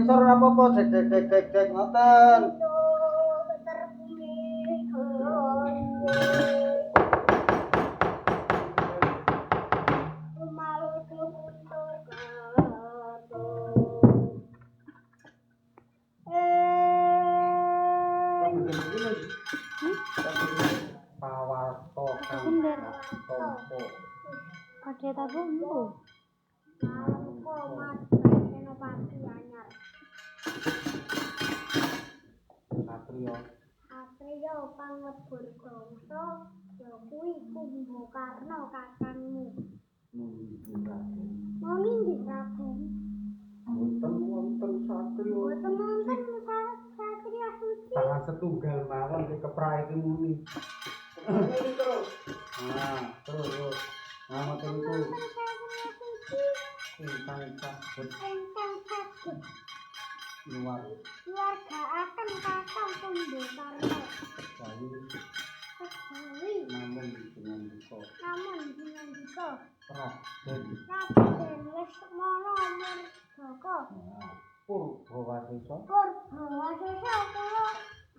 sensor apa-apa cek ngoten. Ada tabung Satrio panglebur bangsa ya kuwi Kumbakarna kakangmu. Mau ndi Raden? Wonten Satrio. Boten wonten Satrio suci. Tangan setunggal mawon keprahe iki muni. Terus. Nah, terus. Nah, ngoten iku. Ingkang saged nyuwargakaken kakang Kumbakarna. Kejawi Namun dinandika Raden Lesmana Murdaka. Purbawasesa. Purbawasesa kula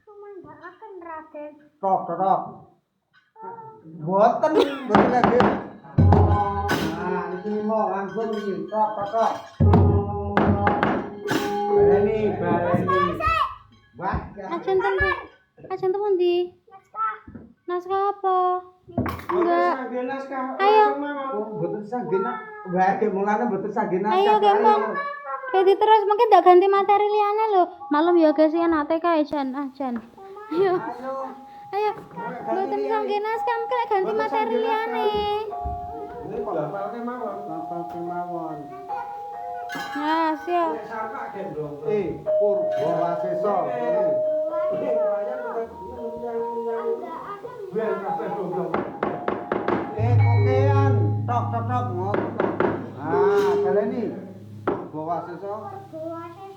sumandhakaken Raden. Tok. Mboten lagi. Nah, iki mau langsung iki. Tok. Baleni. Wah, Ajen temen ndi? Naskah apa? enggak. Ayo. Mboten sagena. Wah, mulane mboten sagena. Ayo gampang. Jadi terus mungkin ndak ganti materi liane lho. Malam ya guys ya nate kae Jan. Ayo. Ayo. Mboten sangge naskah mungkin ganti materi liane. Ini kok bapake mawon. Nah, siap. Purbawasesa. Kokean tok ngoten. Ah, baleni Purbawasesa. Purbawasesa